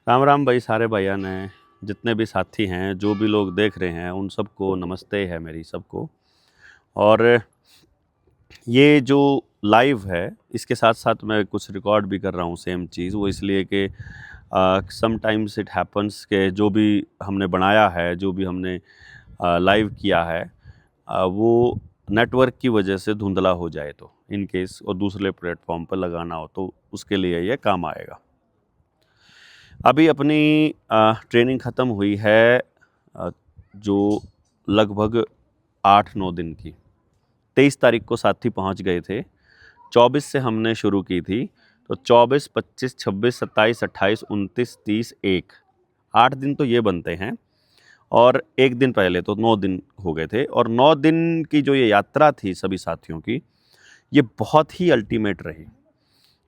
राम राम भाई, सारे भैया ने जितने भी साथी हैं, जो भी लोग देख रहे हैं, उन सबको नमस्ते है मेरी सबको। और ये जो लाइव है, इसके साथ साथ मैं कुछ रिकॉर्ड भी कर रहा हूँ सेम चीज़। वो इसलिए कि समटाइम्स इट हैपन्स के जो भी हमने बनाया है, जो भी हमने लाइव किया है, वो नेटवर्क की वजह से धुंधला हो जाए तो इन केस और दूसरे प्लेटफॉर्म पर लगाना हो तो उसके लिए ये काम आएगा। अभी अपनी ट्रेनिंग ख़त्म हुई है, जो लगभग 8-9 दिन की। 23 तारीख को साथी पहुंच गए थे। 24 से हमने शुरू की थी, तो 24, 25, 26, 27, 28, 29, 30, 1 8 दिन तो ये बनते हैं। और एक दिन पहले तो 9 दिन हो गए थे। और 9 दिन की जो ये यात्रा थी सभी साथियों की, ये बहुत ही अल्टीमेट रही।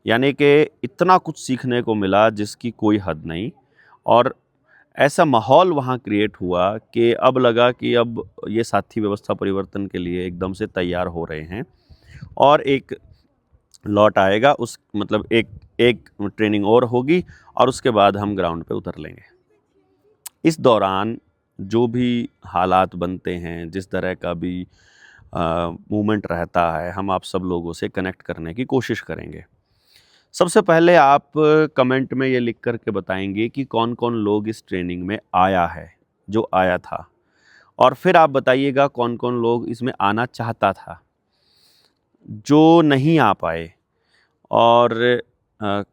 यानी कि इतना कुछ सीखने को मिला जिसकी कोई हद नहीं। और ऐसा माहौल वहाँ क्रिएट हुआ कि अब लगा कि अब ये साथी व्यवस्था परिवर्तन के लिए एकदम से तैयार हो रहे हैं। और एक लॉट आएगा, उस मतलब एक एक ट्रेनिंग और होगी और उसके बाद हम ग्राउंड पे उतर लेंगे। इस दौरान जो भी हालात बनते हैं, जिस तरह का भी मूवमेंट रहता है, हम आप सब लोगों से कनेक्ट करने की कोशिश करेंगे। सबसे पहले आप कमेंट में ये लिख कर के बताएंगे कि कौन कौन लोग इस ट्रेनिंग में आया है, जो आया था। और फिर आप बताइएगा कौन कौन लोग इसमें आना चाहता था, जो नहीं आ पाए और अ,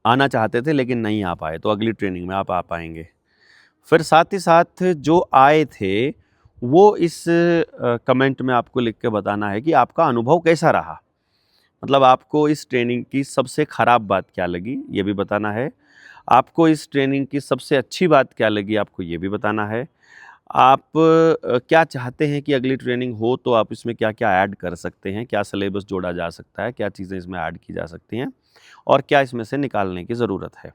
आना चाहते थे लेकिन नहीं आ पाए, तो अगली ट्रेनिंग में आप आ पाएंगे। फिर साथ ही साथ जो आए थे, वो इस कमेंट में आपको लिख के बताना है कि आपका अनुभव कैसा रहा। मतलब आपको इस ट्रेनिंग की सबसे ख़राब बात क्या लगी, ये भी बताना है। आपको इस ट्रेनिंग की सबसे अच्छी बात क्या लगी, आपको ये भी बताना है। आप क्या चाहते हैं कि अगली ट्रेनिंग हो तो आप इसमें क्या-क्या ऐड कर सकते हैं, क्या सिलेबस जोड़ा जा सकता है, क्या चीज़ें इसमें ऐड की जा सकती हैं और क्या इसमें से निकालने की ज़रूरत है।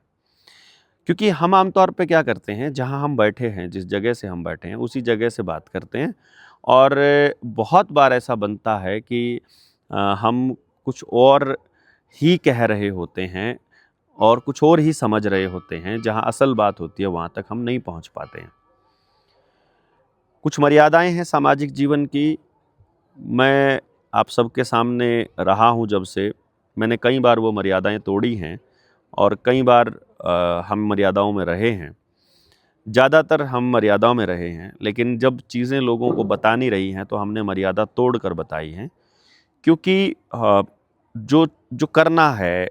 क्योंकि हम आम तौर पे क्या करते हैं, जहाँ हम बैठे हैं, जिस जगह से हम बैठे हैं, उसी जगह से बात करते हैं। और बहुत बार ऐसा बनता है कि हम कुछ और ही कह रहे होते हैं और कुछ और ही समझ रहे होते हैं, जहाँ असल बात होती है वहाँ तक हम नहीं पहुँच पाते हैं। कुछ मर्यादाएँ हैं सामाजिक जीवन की। मैं आप सबके सामने रहा हूँ जब से, मैंने कई बार वो मर्यादाएँ तोड़ी हैं और कई बार हम मर्यादाओं में रहे हैं। ज़्यादातर हम मर्यादाओं में रहे हैं, लेकिन जब चीज़ें लोगों को बता नहीं रही हैं, तो हमने मर्यादा तोड़ कर बताई हैं। क्योंकि जो जो करना है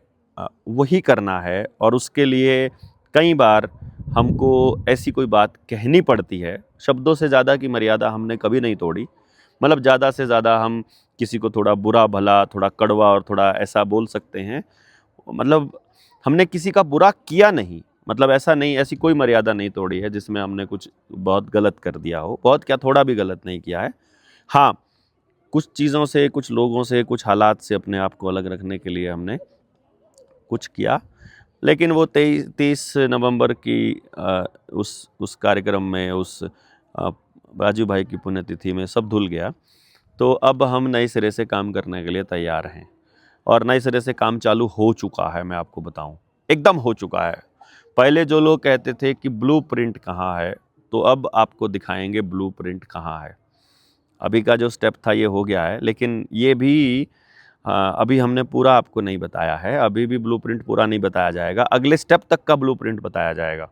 वही करना है और उसके लिए कई बार हमको ऐसी कोई बात कहनी पड़ती है। शब्दों से ज़्यादा की मर्यादा हमने कभी नहीं तोड़ी। मतलब ज़्यादा से ज़्यादा हम किसी को थोड़ा बुरा-भला, थोड़ा कड़वा और थोड़ा ऐसा बोल सकते हैं। मतलब हमने किसी का बुरा किया नहीं। मतलब ऐसा नहीं, ऐसी कोई मर्यादा नहीं तोड़ी है जिसमें हमने कुछ बहुत गलत कर दिया हो। बहुत क्या, थोड़ा भी गलत नहीं किया है। हाँ, कुछ चीज़ों से, कुछ लोगों से, कुछ हालात से अपने आप को अलग रखने के लिए हमने कुछ किया। लेकिन वो 30 नवंबर की उस कार्यक्रम में, उस राजू भाई की पुण्यतिथि में सब धुल गया। तो अब हम नए सिरे से काम करने के लिए तैयार हैं और नए सिरे से काम चालू हो चुका है। मैं आपको बताऊं, एकदम हो चुका है। पहले जो लोग कहते थे कि ब्लूप्रिंट कहाँ है, तो अब आपको दिखाएंगे ब्लूप्रिंट कहाँ है। अभी का जो स्टेप था ये हो गया है, लेकिन ये भी अभी हमने पूरा आपको नहीं बताया है। अभी भी ब्लूप्रिंट पूरा नहीं बताया जाएगा, अगले स्टेप तक का ब्लूप्रिंट बताया जाएगा।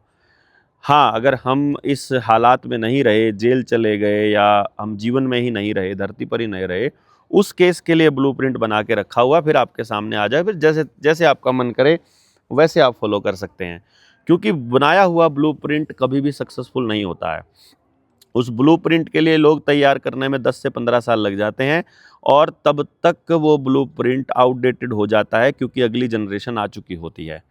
हाँ, अगर हम इस हालात में नहीं रहे, जेल चले गए या हम जीवन में ही नहीं रहे, धरती पर ही नहीं रहे, उस केस के लिए ब्लूप्रिंट बना के रखा हुआ, फिर आपके सामने आ जाए। फिर जैसे जैसे आपका मन करे वैसे आप फॉलो कर सकते हैं। क्योंकि बनाया हुआ ब्लूप्रिंट कभी भी सक्सेसफुल नहीं होता है। उस ब्लूप्रिंट के लिए लोग तैयार करने में 10 से 15 साल लग जाते हैं और तब तक वो ब्लूप्रिंट आउटडेटेड हो जाता है, क्योंकि अगली जनरेशन आ चुकी होती है।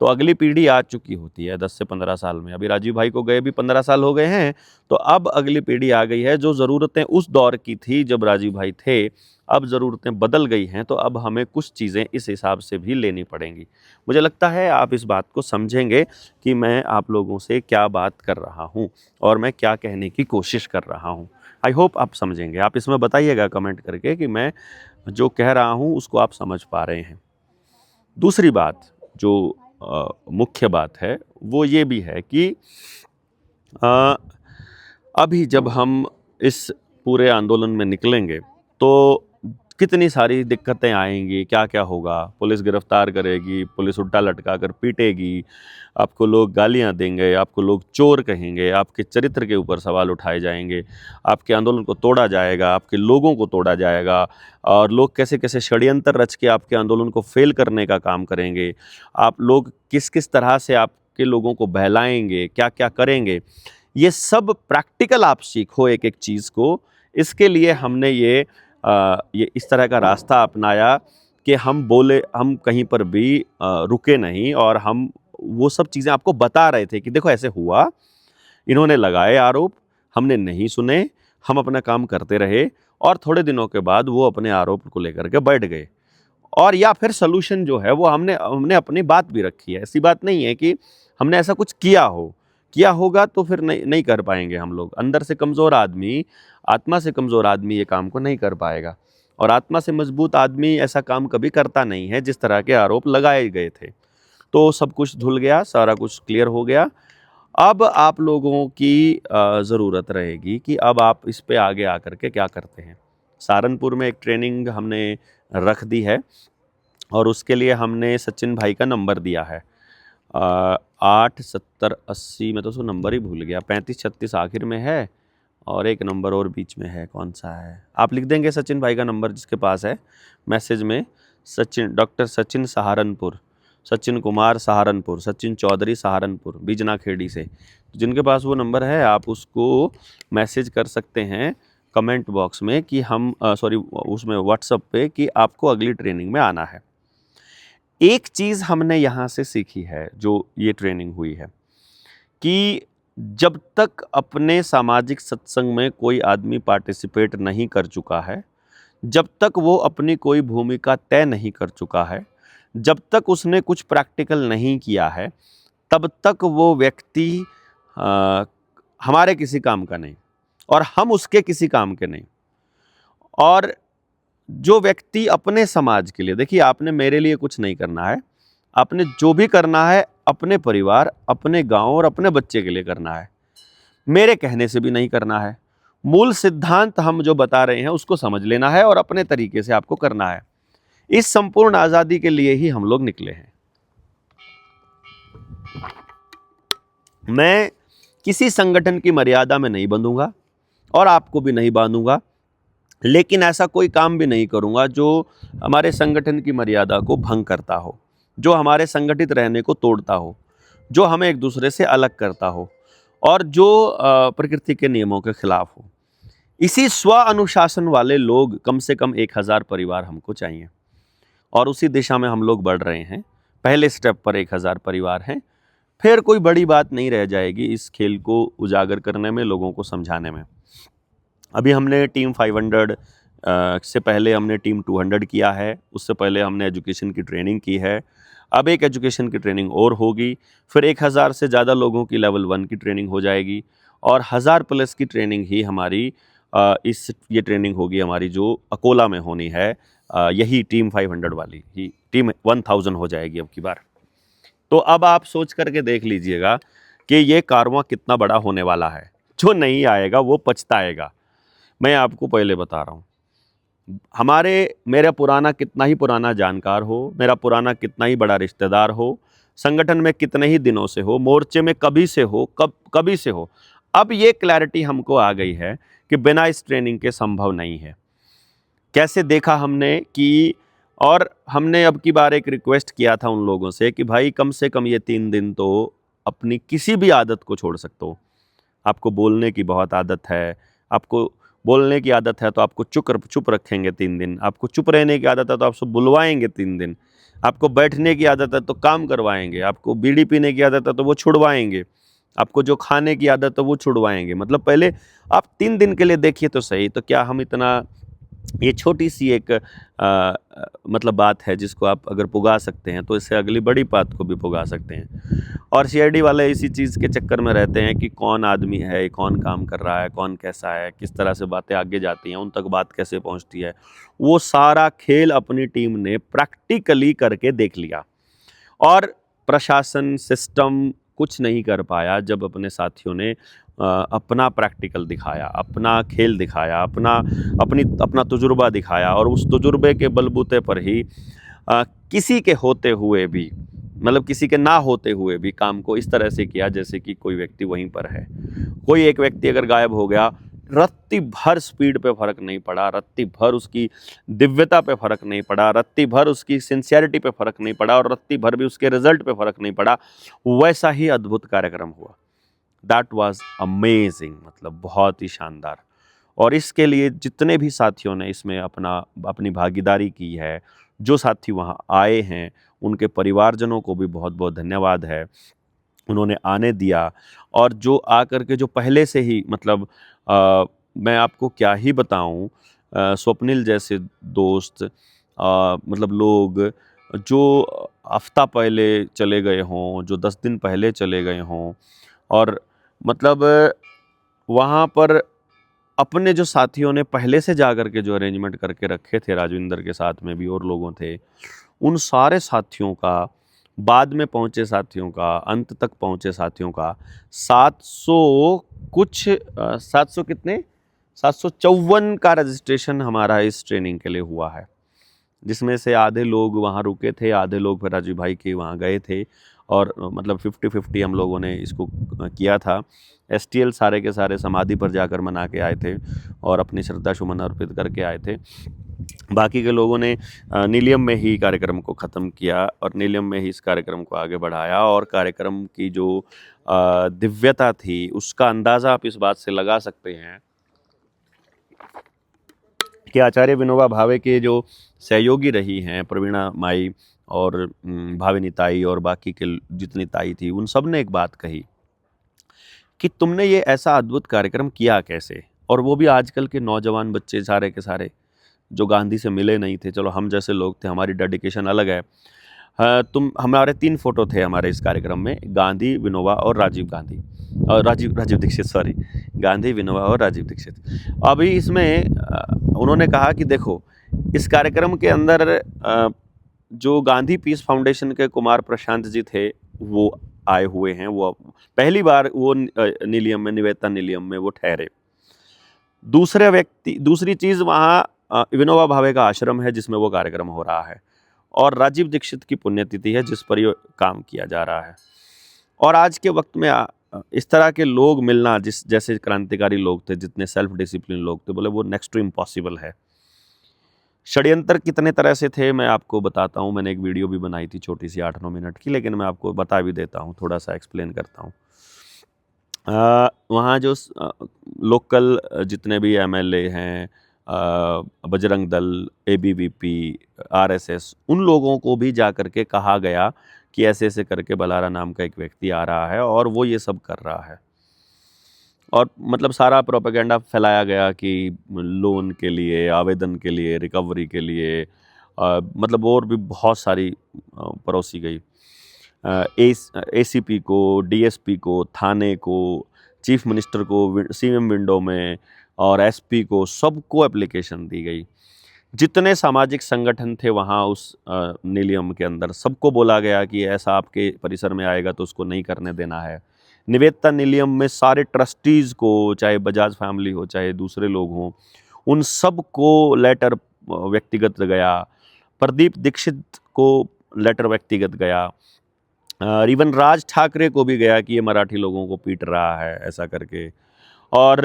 तो अगली पीढ़ी आ चुकी होती है 10 से 15 साल में। अभी राजीव भाई को गए भी 15 साल हो गए हैं, तो अब अगली पीढ़ी आ गई है। जो ज़रूरतें उस दौर की थी जब राजीव भाई थे, अब ज़रूरतें बदल गई हैं, तो अब हमें कुछ चीज़ें इस हिसाब से भी लेनी पड़ेंगी। मुझे लगता है आप इस बात को समझेंगे कि मैं आप लोगों से क्या बात कर रहा हूँ और मैं क्या कहने की कोशिश कर रहा हूँ। आई होप आप समझेंगे। आप इसमें बताइएगा कमेंट करके कि मैं जो कह रहा हूँ उसको आप समझ पा रहे हैं। दूसरी बात जो मुख्य बात है वो ये भी है कि अ, अभी जब हम इस पूरे आंदोलन में निकलेंगे तो कितनी सारी दिक्कतें आएंगी, क्या क्या होगा। पुलिस गिरफ्तार करेगी, पुलिस उल्टा लटका कर पीटेगी, आपको लोग गालियां देंगे, आपको लोग चोर कहेंगे, आपके चरित्र के ऊपर सवाल उठाए जाएंगे, आपके आंदोलन को तोड़ा जाएगा, आपके लोगों को तोड़ा जाएगा, और लोग कैसे कैसे षड्यंत्र रच के आपके आंदोलन को फेल करने का काम करेंगे। आप लोग किस किस तरह से आपके लोगों को बहलाएंगे, क्या क्या करेंगे, ये सब प्रैक्टिकल आप सीखो एक एक चीज़ को। इसके लिए हमने ये इस तरह का रास्ता अपनाया कि हम बोले, हम कहीं पर भी रुके नहीं, और हम वो सब चीज़ें आपको बता रहे थे कि देखो ऐसे हुआ, इन्होंने लगाए आरोप, हमने नहीं सुने, हम अपना काम करते रहे, और थोड़े दिनों के बाद वो अपने आरोप को लेकर के बैठ गए। और या फिर सॉल्यूशन जो है वो हमने हमने अपनी बात भी रखी है। ऐसी बात नहीं है कि हमने ऐसा कुछ किया होगा तो फिर नहीं नहीं कर पाएंगे हम लोग। अंदर से कमज़ोर आदमी, आत्मा से कमज़ोर आदमी ये काम को नहीं कर पाएगा, और आत्मा से मजबूत आदमी ऐसा काम कभी करता नहीं है जिस तरह के आरोप लगाए गए थे। तो सब कुछ धुल गया, सारा कुछ क्लियर हो गया। अब आप लोगों की ज़रूरत रहेगी कि अब आप इस पे आगे आकर के क्या करते हैं। सहारनपुर में एक ट्रेनिंग हमने रख दी है, और उसके लिए हमने सचिन भाई का नंबर दिया है। 8 70 80, मैं तो उसको नंबर ही भूल गया, 35 36 आखिर में है, और एक नंबर और बीच में है, कौन सा है आप लिख देंगे सचिन भाई का नंबर जिसके पास है मैसेज में। सचिन, डॉक्टर सचिन सहारनपुर, सचिन कुमार सहारनपुर, सचिन चौधरी सहारनपुर, बीजना खेड़ी से। जिनके पास वो नंबर है आप उसको मैसेज कर सकते हैं कमेंट बॉक्स में कि हम सॉरी उसमें व्हाट्सएप पे कि आपको अगली ट्रेनिंग में आना है। एक चीज़ हमने यहाँ से सीखी है जो ये ट्रेनिंग हुई है कि जब तक अपने सामाजिक सत्संग में कोई आदमी पार्टिसिपेट नहीं कर चुका है, जब तक वो अपनी कोई भूमिका तय नहीं कर चुका है, जब तक उसने कुछ प्रैक्टिकल नहीं किया है, तब तक वो व्यक्ति हमारे किसी काम का नहीं, और हम उसके किसी काम के नहीं। और जो व्यक्ति अपने समाज के लिए, देखिए आपने मेरे लिए कुछ नहीं करना है, आपने जो भी करना है अपने परिवार, अपने गांव और अपने बच्चे के लिए करना है, मेरे कहने से भी नहीं करना है। मूल सिद्धांत हम जो बता रहे हैं उसको समझ लेना है और अपने तरीके से आपको करना है। इस संपूर्ण आज़ादी के लिए ही हम लोग निकले हैं। मैं किसी संगठन की मर्यादा में नहीं बंधूंगा और आपको भी नहीं बांधूंगा, लेकिन ऐसा कोई काम भी नहीं करूंगा जो हमारे संगठन की मर्यादा को भंग करता हो, जो हमारे संगठित रहने को तोड़ता हो, जो हमें एक दूसरे से अलग करता हो, और जो प्रकृति के नियमों के खिलाफ हो। इसी स्व अनुशासन वाले लोग, कम से कम 1000 परिवार हमको चाहिए, और उसी दिशा में हम लोग बढ़ रहे हैं। पहले स्टेप पर 1000 परिवार हैं, फिर कोई बड़ी बात नहीं रह जाएगी इस खेल को उजागर करने में, लोगों को समझाने में। अभी हमने टीम 500 से पहले हमने टीम 200 किया है, उससे पहले हमने एजुकेशन की ट्रेनिंग की है। अब एक एजुकेशन की ट्रेनिंग और होगी, फिर 1000 से ज़्यादा लोगों की लेवल 1 की ट्रेनिंग हो जाएगी, और 1000 प्लस की ट्रेनिंग ही हमारी ये ट्रेनिंग होगी हमारी जो अकोला में होनी है। यही टीम 500 वाली ही टीम 1000 हो जाएगी अब की बार। तो अब आप सोच करके देख लीजिएगा कि ये कारवां कितना बड़ा होने वाला है। जो नहीं आएगा वो पछताएगा, मैं आपको पहले बता रहा हूँ। मेरा पुराना कितना ही पुराना जानकार हो, मेरा पुराना कितना ही बड़ा रिश्तेदार हो, संगठन में कितने ही दिनों से हो, मोर्चे में कभी से हो, कभी से हो, अब ये क्लैरिटी हमको आ गई है कि बिना इस ट्रेनिंग के संभव नहीं है। कैसे देखा हमने कि, और हमने अब की बार एक रिक्वेस्ट किया था उन लोगों से कि भाई कम से कम ये 3 दिन तो अपनी किसी भी आदत को छोड़ सकते हो। आपको बोलने की बहुत आदत है, आपको बोलने की आदत है तो आपको चुप रखेंगे 3 दिन, आपको चुप रहने की आदत है तो आपसे बुलवाएंगे 3 दिन, आपको बैठने की आदत है तो काम करवाएंगे, आपको बीड़ी पीने की आदत है तो वो छुड़वाएंगे, आपको जो खाने की आदत है वो छुड़वाएंगे। मतलब पहले आप 3 दिन के लिए देखिए तो सही। तो क्या हम इतना, ये छोटी सी एक मतलब बात है जिसको आप अगर पुगा सकते हैं तो इससे अगली बड़ी बात को भी पुगा सकते हैं। और सीआईडी वाले इसी चीज़ के चक्कर में रहते हैं कि कौन आदमी है, कौन काम कर रहा है, कौन कैसा है, किस तरह से बातें आगे जाती हैं, उन तक बात कैसे पहुंचती है। वो सारा खेल अपनी टीम ने प्रैक्टिकली करके देख लिया, और प्रशासन सिस्टम कुछ नहीं कर पाया जब अपने साथियों ने अपना प्रैक्टिकल दिखाया, अपना खेल दिखाया, अपना तजुर्बा दिखाया, और उस तजुर्बे के बलबूते पर ही किसी के होते हुए भी, मतलब किसी के ना होते हुए भी काम को इस तरह से किया जैसे कि कोई व्यक्ति वहीं पर है। कोई एक व्यक्ति अगर गायब हो गया, रत्ती भर स्पीड पे फर्क नहीं पड़ा, रत्ती भर उसकी दिव्यता पे फर्क नहीं पड़ा, रत्ती भर उसकी सिंसियरिटी पे फर्क नहीं पड़ा, और रत्ती भर भी उसके रिजल्ट पे फर्क नहीं पड़ा। वैसा ही अद्भुत कार्यक्रम हुआ। दैट वाज अमेजिंग, मतलब बहुत ही शानदार। और इसके लिए जितने भी साथियों ने इसमें अपनी भागीदारी की है, जो साथी वहाँ आए हैं, उनके परिवारजनों को भी बहुत बहुत धन्यवाद है, उन्होंने आने दिया। और जो आकर के जो पहले से ही, मतलब मैं आपको क्या ही बताऊं, स्वप्निल जैसे दोस्त, मतलब लोग जो हफ्ता पहले चले गए हों, जो 10 दिन पहले चले गए हों, और मतलब वहाँ पर अपने जो साथियों ने पहले से जा कर के जो अरेंजमेंट करके रखे थे, राजविंदर के साथ में भी और लोगों थे, उन सारे साथियों का, बाद में पहुँचे साथियों का, अंत तक पहुँचे साथियों का 700 कुछ 700 कितने 754 का रजिस्ट्रेशन हमारा इस ट्रेनिंग के लिए हुआ है, जिसमें से आधे लोग वहाँ रुके थे, आधे लोग फिर राजीव भाई के वहाँ गए थे, और मतलब 50-50 हम लोगों ने इसको किया था। एसटीएल सारे के सारे समाधि पर जाकर मना के आए थे और अपनी श्रद्धा सुमन अर्पित करके आए थे। बाकी के लोगों ने नीलियम में ही कार्यक्रम को ख़त्म किया और नीलियम में ही इस कार्यक्रम को आगे बढ़ाया, और कार्यक्रम की जो दिव्यता थी उसका अंदाज़ा आप इस बात से लगा सकते हैं कि आचार्य विनोबा भावे के जो सहयोगी रही हैं, प्रवीणा माई और भाविनी ताई और बाकी के जितनी ताई थी, उन सब ने एक बात कही कि तुमने ये ऐसा अद्भुत कार्यक्रम किया कैसे। और वो भी आजकल के नौजवान बच्चे सारे के सारे जो गांधी से मिले नहीं थे, चलो हम जैसे लोग थे, हमारी डेडिकेशन अलग है। हमारे 3 फोटो थे हमारे इस कार्यक्रम में, गांधी, विनोबा और राजीव गांधी, और राजीव दीक्षित, सॉरी, गांधी, विनोबा और राजीव दीक्षित। अभी इसमें उन्होंने कहा कि देखो, इस कार्यक्रम के अंदर जो गांधी पीस फाउंडेशन के कुमार प्रशांत जी थे, वो आए हुए हैं, वो पहली बार वो नीलियम में, निवेदिता नीलियम में वो ठहरे। दूसरी चीज़, वहाँ विनोबा भावे का आश्रम है जिसमें वो कार्यक्रम हो रहा है, और राजीव दीक्षित की पुण्यतिथि है जिस पर ये काम किया जा रहा है। और आज के वक्त में इस तरह के लोग मिलना, जैसे क्रांतिकारी लोग थे, जितने सेल्फ डिसिप्लिन लोग थे, बोले वो नेक्स्ट टू इम्पॉसिबल है। षड्यंत्र कितने तरह से थे मैं आपको बताता हूँ, मैंने एक वीडियो भी बनाई थी छोटी सी 8-9 मिनट की, लेकिन मैं आपको बता भी देता हूँ, थोड़ा सा एक्सप्लेन करता हूँ। वहाँ जो लोकल जितने भी एमएलए हैं, बजरंग दल, एबीवीपी, आरएसएस, उन लोगों को भी जा कर के कहा गया कि ऐसे ऐसे करके बलारा नाम का एक व्यक्ति आ रहा है और वो ये सब कर रहा है। और मतलब सारा प्रोपेगेंडा फैलाया गया कि लोन के लिए, आवेदन के लिए, रिकवरी के लिए, मतलब और भी बहुत सारी परोसी गई। एसीपी को, डीएसपी को, थाने को, चीफ मिनिस्टर को सीएम विंडो में, और एसपी को, सबको एप्लीकेशन दी गई। जितने सामाजिक संगठन थे वहाँ उस नीलियम के अंदर, सबको बोला गया कि ऐसा आपके परिसर में आएगा तो उसको नहीं करने देना है। निवेदिता नीलियम में सारे ट्रस्टीज़ को, चाहे बजाज फैमिली हो, चाहे दूसरे लोग हों, उन सब को लेटर व्यक्तिगत गया। प्रदीप दीक्षित को लेटर व्यक्तिगत गया। इवन राज ठाकरे को भी गया कि ये मराठी लोगों को पीट रहा है, ऐसा करके। और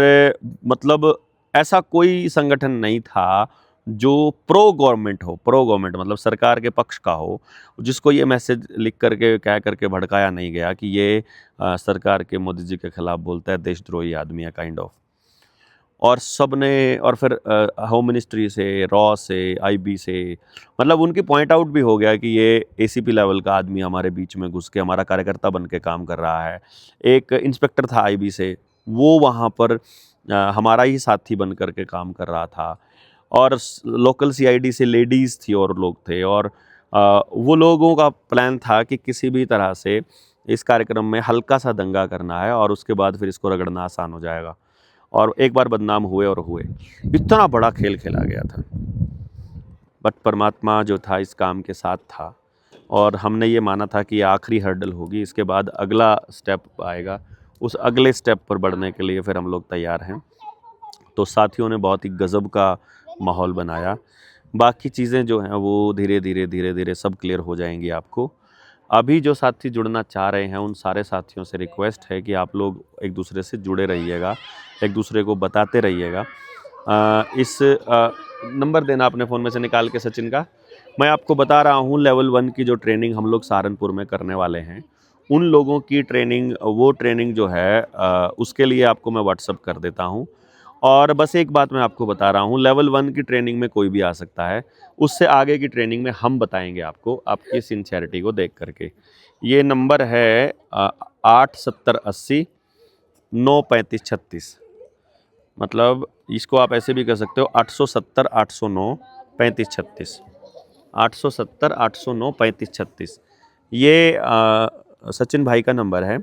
मतलब ऐसा कोई संगठन नहीं था जो प्रो गवर्नमेंट हो, प्रो गवर्नमेंट मतलब सरकार के पक्ष का हो, जिसको ये मैसेज लिख करके, कह करके भड़काया नहीं गया कि ये सरकार के मोदी जी के खिलाफ बोलता है, देशद्रोही आदमी है, काइंड ऑफ। और सब ने, और फिर होम मिनिस्ट्री से, रॉ से, आईबी से, मतलब उनकी पॉइंट आउट भी हो गया कि ये एसीपी लेवल का आदमी हमारे बीच में घुस के हमारा कार्यकर्ता बन के काम कर रहा है। एक इंस्पेक्टर था आईबी से, वो वहाँ पर हमारा ही साथी बन कर के काम कर रहा था। और लोकल सीआईडी से लेडीज़ थी और लोग थे, और वो लोगों का प्लान था कि किसी भी तरह से इस कार्यक्रम में हल्का सा दंगा करना है और उसके बाद फिर इसको रगड़ना आसान हो जाएगा। और एक बार बदनाम हुए और हुए, इतना बड़ा खेल खेला गया था। बट परमात्मा जो था इस काम के साथ था, और हमने ये माना था कि ये आखिरी हर्डल होगी, इसके बाद अगला स्टेप आएगा। उस अगले स्टेप पर बढ़ने के लिए फिर हम लोग तैयार हैं। तो साथियों ने बहुत ही गज़ब का माहौल बनाया। बाकी चीज़ें जो हैं वो धीरे धीरे सब क्लियर हो जाएंगी आपको। अभी जो साथी जुड़ना चाह रहे हैं उन सारे साथियों से रिक्वेस्ट है कि आप लोग एक दूसरे से जुड़े रहिएगा, एक दूसरे को बताते रहिएगा। इस नंबर देना अपने फ़ोन में से निकाल के सचिन का। मैं आपको बता रहा हूँ लेवल 1 की जो ट्रेनिंग हम लोग सहारनपुर में करने वाले हैं, उन लोगों की ट्रेनिंग, वो ट्रेनिंग जो है उसके लिए आपको मैं व्हाट्सअप कर देता हूँ। और बस एक बात मैं आपको बता रहा हूँ, लेवल 1 की ट्रेनिंग में कोई भी आ सकता है, उससे आगे की ट्रेनिंग में हम बताएंगे आपको आपकी सिंसियरिटी को देख करके। ये नंबर है 87080 93536, मतलब इसको आप ऐसे भी कर सकते हो 870 809 3536, 870 809 3536। ये सचिन भाई का नंबर है।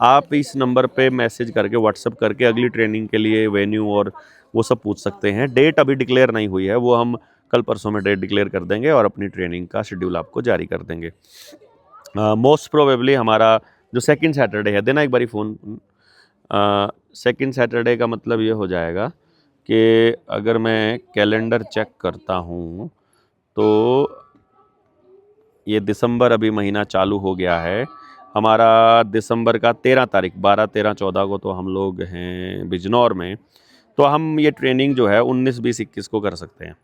आप इस नंबर पे मैसेज करके, व्हाट्सअप करके अगली ट्रेनिंग के लिए वेन्यू और वो सब पूछ सकते हैं। डेट अभी डिक्लेयर नहीं हुई है, वो हम कल परसों में डेट डिक्लेयर कर देंगे और अपनी ट्रेनिंग का शेड्यूल आपको जारी कर देंगे। मोस्ट प्रोबेबली हमारा जो सेकंड सैटरडे है, देना एक बारी फ़ोन। सेकंड सैटरडे का मतलब ये हो जाएगा कि अगर मैं कैलेंडर चेक करता हूँ तो ये दिसंबर अभी महीना चालू हो गया है हमारा। दिसंबर का 13 तारीख, 12, 13, 14 को तो हम लोग हैं बिजनौर में। तो हम ये ट्रेनिंग जो है 19, 20, 21 को कर सकते हैं।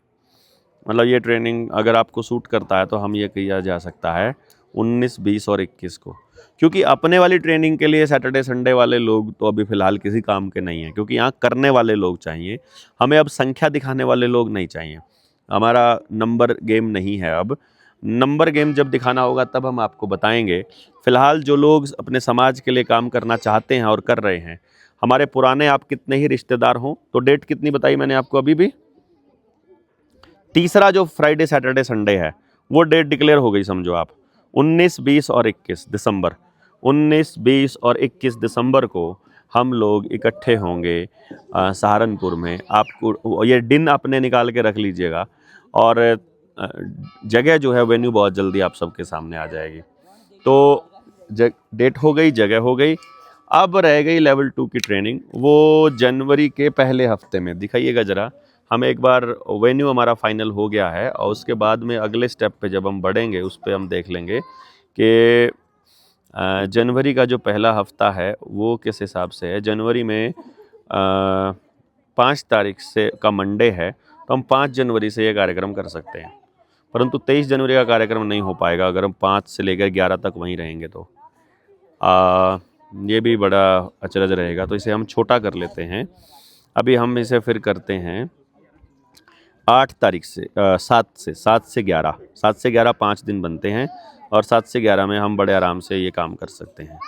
मतलब ये ट्रेनिंग अगर आपको सूट करता है तो हम ये किया जा सकता है 19, 20 और 21 को। क्योंकि अपने वाली ट्रेनिंग के लिए सैटरडे संडे वाले लोग तो अभी फ़िलहाल किसी काम के नहीं हैं, क्योंकि यहाँ करने वाले लोग चाहिए हमें। अब संख्या दिखाने वाले लोग नहीं चाहिए। हमारा नंबर गेम नहीं है अब। नंबर गेम जब दिखाना होगा तब हम आपको बताएंगे। फ़िलहाल जो लोग अपने समाज के लिए काम करना चाहते हैं और कर रहे हैं, हमारे पुराने आप कितने ही रिश्तेदार हों, तो डेट कितनी बताई मैंने आपको अभी भी, तीसरा जो फ्राइडे सैटरडे संडे है वो डेट डिक्लेयर हो गई समझो आप। 19, 20 और 21 दिसंबर, 19, 20 और 21 दिसंबर को हम लोग इकट्ठे होंगे सहारनपुर में। आपको ये दिन अपने निकाल के रख लीजिएगा। और जगह जो है, वेन्यू बहुत जल्दी आप सबके सामने आ जाएगी। तो डेट हो गई, जगह हो गई, अब रह गई लेवल 2 की ट्रेनिंग। वो जनवरी के पहले हफ्ते में, दिखाइएगा ज़रा। हम एक बार, वेन्यू हमारा फाइनल हो गया है और उसके बाद में अगले स्टेप पे जब हम बढ़ेंगे उस पे हम देख लेंगे कि जनवरी का जो पहला हफ्ता है वो किस हिसाब से है। जनवरी में 5 तारीख से का मंडे है, तो हम 5 जनवरी से ये कार्यक्रम कर सकते हैं। परंतु 23 जनवरी का कार्यक्रम नहीं हो पाएगा अगर हम 5 से लेकर 11 तक वहीं रहेंगे तो ये भी बड़ा अचरज रहेगा। तो इसे हम छोटा कर लेते हैं। अभी हम इसे फिर करते हैं 8 तारीख से 7 से 11 5 दिन बनते हैं और 7 से 11 में हम बड़े आराम से ये काम कर सकते हैं।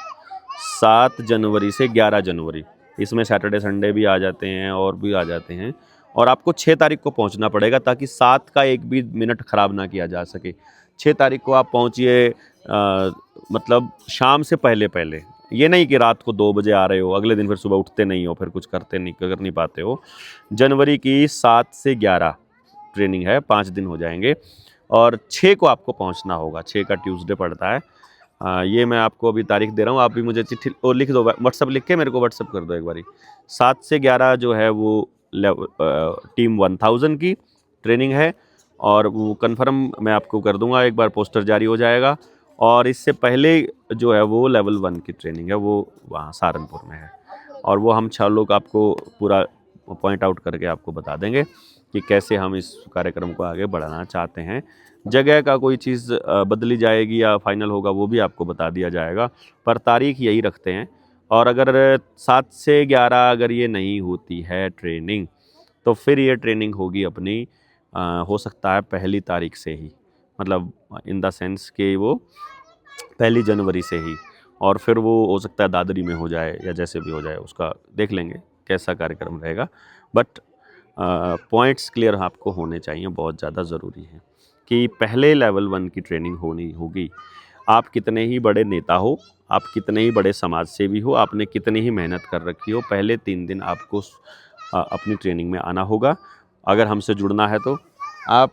7 जनवरी से 11 जनवरी, इसमें सैटरडे संडे भी आ जाते हैं और भी आ जाते हैं। और आपको 6 तारीख को पहुंचना पड़ेगा ताकि 7 का एक भी मिनट ख़राब ना किया जा सके। 6 तारीख को आप पहुंचिए, मतलब शाम से पहले पहले। ये नहीं कि रात को 2 बजे आ रहे हो, अगले दिन फिर सुबह उठते नहीं हो, फिर कुछ कर नहीं पाते हो। जनवरी की 7 से 11 ट्रेनिंग है, 5 दिन हो जाएंगे और 6 को आपको पहुंचना होगा। 6 का ट्यूसडे पड़ता है। ये मैं आपको अभी तारीख दे रहा हूँ, आप भी मुझे चिट्ठी लिख दो, व्हाट्सअप लिख के मेरे को व्हाट्सअप कर दो एक बारी। 7 से 11 जो है वो टीम 1000 की ट्रेनिंग है और वो कन्फर्म मैं आपको कर दूंगा, एक बार पोस्टर जारी हो जाएगा। और इससे पहले जो है वो लेवल 1 की ट्रेनिंग है, वो वहाँ सहारनपुर में है और वो हम 6 लोग आपको पूरा पॉइंट आउट करके आपको बता देंगे कि कैसे हम इस कार्यक्रम को आगे बढ़ाना चाहते हैं। जगह का कोई चीज़ बदली जाएगी या फाइनल होगा वो भी आपको बता दिया जाएगा, पर तारीख यही रखते हैं। और अगर 7 से 11 अगर ये नहीं होती है ट्रेनिंग, तो फिर ये ट्रेनिंग होगी अपनी हो सकता है 1 तारीख से ही, मतलब इन द सेंस कि वो 1 जनवरी से ही। और फिर वो हो सकता है दादरी में हो जाए या जैसे भी हो जाए, उसका देख लेंगे कैसा कार्यक्रम रहेगा। बट पॉइंट्स क्लियर आपको होने चाहिए, बहुत ज़्यादा ज़रूरी है कि पहले लेवल 1 की ट्रेनिंग होनी होगी। आप कितने ही बड़े नेता हो, आप कितने ही बड़े समाज सेवी हो, आपने कितनी ही मेहनत कर रखी हो, पहले 3 दिन आपको अपनी ट्रेनिंग में आना होगा। अगर हमसे जुड़ना है तो आप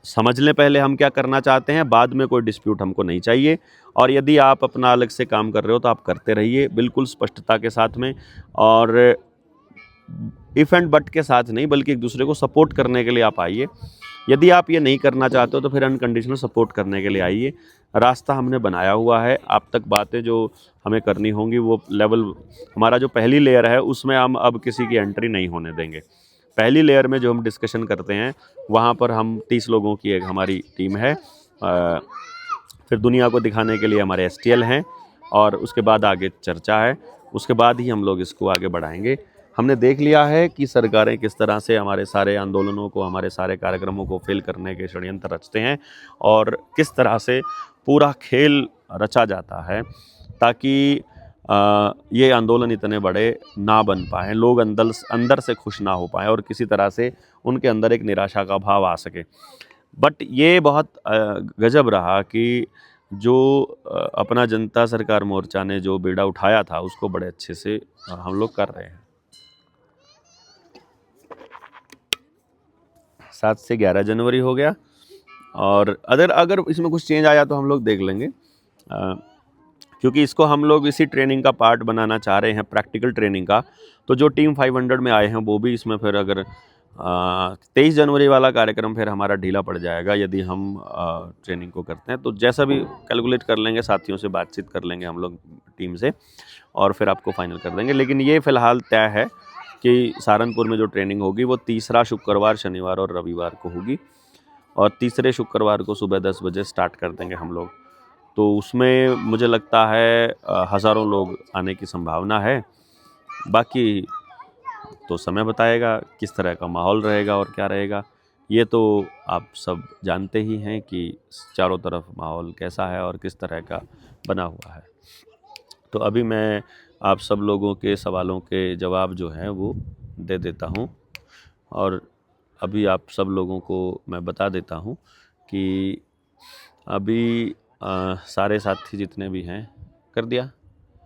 समझ लें पहले हम क्या करना चाहते हैं, बाद में कोई डिस्प्यूट हमको नहीं चाहिए। और यदि आप अपना अलग से काम कर रहे हो तो आप करते रहिए बिल्कुल स्पष्टता के साथ में, और इफ़ एंड बट के साथ नहीं, बल्कि एक दूसरे को सपोर्ट करने के लिए आप आइए। यदि आप ये नहीं करना चाहते हो तो फिर अनकंडीशनल सपोर्ट करने के लिए आइए। रास्ता हमने बनाया हुआ है, आप तक बातें जो हमें करनी होंगी वो लेवल, हमारा जो पहली लेयर है उसमें हम अब किसी की एंट्री नहीं होने देंगे। पहली लेयर में जो हम डिस्कशन करते हैं वहाँ पर हम 30 लोगों की एक हमारी टीम है, फिर दुनिया को दिखाने के लिए हमारे एसटीएल हैं, और उसके बाद आगे चर्चा है, उसके बाद ही हम लोग इसको आगे बढ़ाएंगे। हमने देख लिया है कि सरकारें किस तरह से हमारे सारे आंदोलनों को, हमारे सारे कार्यक्रमों को फेल करने के षड्यंत्र रचते हैं, और किस तरह से पूरा खेल रचा जाता है ताकि ये आंदोलन इतने बड़े ना बन पाएँ, लोग अंदर से खुश ना हो पाएँ और किसी तरह से उनके अंदर एक निराशा का भाव आ सके। बट ये बहुत गजब रहा कि जो अपना जनता सरकार मोर्चा ने जो बीड़ा उठाया था उसको बड़े अच्छे से हम लोग कर रहे हैं। 7 से 11 जनवरी हो गया, और अगर इसमें कुछ चेंज आया तो हम लोग देख लेंगे, क्योंकि इसको हम लोग इसी ट्रेनिंग का पार्ट बनाना चाह रहे हैं, प्रैक्टिकल ट्रेनिंग का। तो जो टीम 500 में आए हैं वो भी इसमें फिर अगर 23 जनवरी वाला कार्यक्रम फिर हमारा ढीला पड़ जाएगा यदि हम ट्रेनिंग को करते हैं। तो जैसा भी कैलकुलेट कर लेंगे, साथियों से बातचीत कर लेंगे हम लोग टीम से, और फिर आपको फाइनल कर देंगे। लेकिन ये फ़िलहाल तय है कि सहारनपुर में जो ट्रेनिंग होगी वो तीसरा शुक्रवार, शनिवार और रविवार को होगी, और तीसरे शुक्रवार को सुबह 10 बजे स्टार्ट कर देंगे हम लोग। तो उसमें मुझे लगता है हज़ारों लोग आने की संभावना है। बाकी तो समय बताएगा किस तरह का माहौल रहेगा और क्या रहेगा। ये तो आप सब जानते ही हैं कि चारों तरफ माहौल कैसा है और किस तरह का बना हुआ है। तो अभी मैं आप सब लोगों के सवालों के जवाब जो हैं वो दे देता हूँ, और अभी आप सब लोगों को मैं बता देता हूँ कि अभी सारे साथी जितने भी हैं, कर दिया।